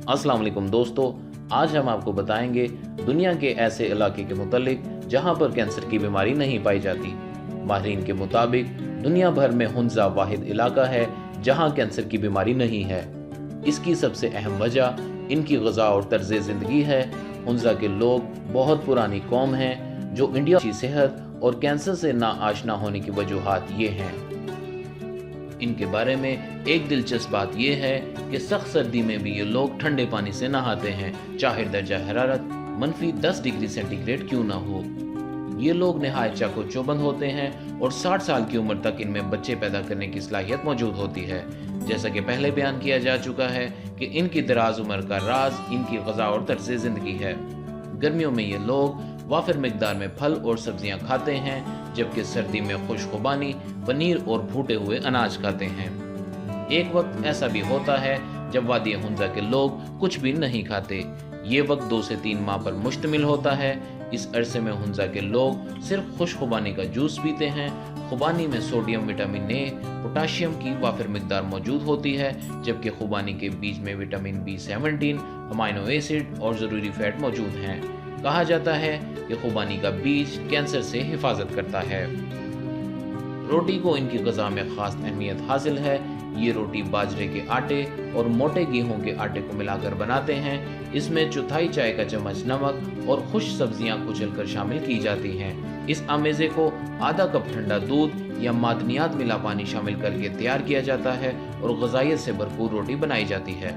अस्सलाम वालेकुम दोस्तों, आज हम आपको बताएंगे दुनिया के ऐसे इलाके के मुतालिक जहां पर कैंसर की बीमारी नहीं पाई जाती। माहिरीन के मुताबिक दुनिया भर में हुंजा वाहिद इलाका है जहां कैंसर की बीमारी नहीं है। इसकी सबसे अहम वजह इनकी ग़िज़ा और तर्ज़ ज़िंदगी है। हुंजा के लोग बहुत पुरानी कौम हैं जो इंडिया की सेहत और कैंसर से नाआशना होने की वजूहात ये हैं। इनके बारे में एक दिलचस्प बात यह है कि सख्त सर्दी में भी ये लोग ठंडे पानी से नहाते हैं, चाहे दर्जा हरारत -10 डिग्री सेंटीग्रेड क्यों ना हो। ये लोग नहायत चाको-चौबंद होते हैं और 60 साल की उम्र तक इनमें बच्चे पैदा करने की सलाहियत मौजूद होती है। जैसा कि पहले बयान किया जा चुका है कि इनकी दराज उम्र का राज इनकी ग़िज़ा और तर्ज़ ज़िंदगी है। गर्मियों में ये लोग वाफिर मिकदार में फल और सब्जियां खाते हैं, जबकि सर्दी में खुशखुबानी, पनीर और भूटे हुए अनाज खाते हैं। एक वक्त ऐसा भी होता है जब वादी हुंजा के लोग कुछ भी नहीं खाते। ये वक्त 2 से 3 माह पर मुश्तमिल होता है। इस अरसे में हुंजा के लोग सिर्फ खुशखुबानी का जूस पीते हैं। खुबानी में सोडियम, विटामिन ए, पोटाशियम की वाफिर मिकदार मौजूद होती है, जबकि खुबानी के बीज में विटामिन B17, अमाइनो एसिड और ज़रूरी फैट मौजूद हैं। कहा जाता है कि खुबानी का बीज कैंसर से हिफाजत करता है। रोटी को इनकी ग़िज़ा में ख़ास अहमियत हासिल है। ये रोटी बाजरे के आटे और मोटे गेहूं के आटे को मिलाकर बनाते हैं। इसमें चौथाई चाय का चम्मच नमक और खुश सब्जियां कुचलकर शामिल की जाती हैं। इस आमेज़े को आधा कप ठंडा दूध या मादनियात मिला पानी शामिल करके तैयार किया जाता है और ग़िज़ाइयत से भरपूर रोटी बनाई जाती है।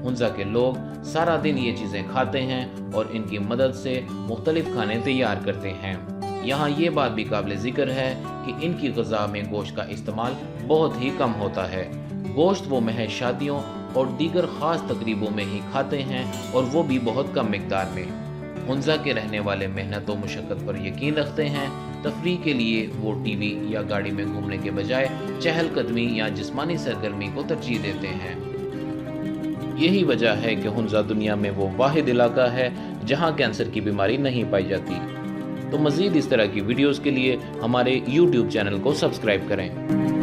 हुंजा के लोग सारा दिन ये चीज़ें खाते हैं और इनकी मदद से मुख्तलिफ खाने तैयार करते हैं। यहाँ ये बात भी काबिल ज़िक्र है कि इनकी ग़िज़ा में गोश्त का इस्तेमाल बहुत ही कम होता है। गोश्त वो महज शादियों और दीगर ख़ास तकरीबों में ही खाते हैं और वो भी बहुत कम मिकदार में। हुंजा के रहने वाले मेहनत और मुशक्क़त पर यकीन रखते हैं। तफरीह के लिए वो टीवी या गाड़ी में घूमने के बजाय चहलकदमी या जिस्मानी सरगर्मी को तरजीह देते हैं। यही वजह है कि हुंजा दुनिया में वो वाहिद इलाका है जहां कैंसर की बीमारी नहीं पाई जाती। तो मज़ीद इस तरह की वीडियोस के लिए हमारे YouTube चैनल को सब्सक्राइब करें।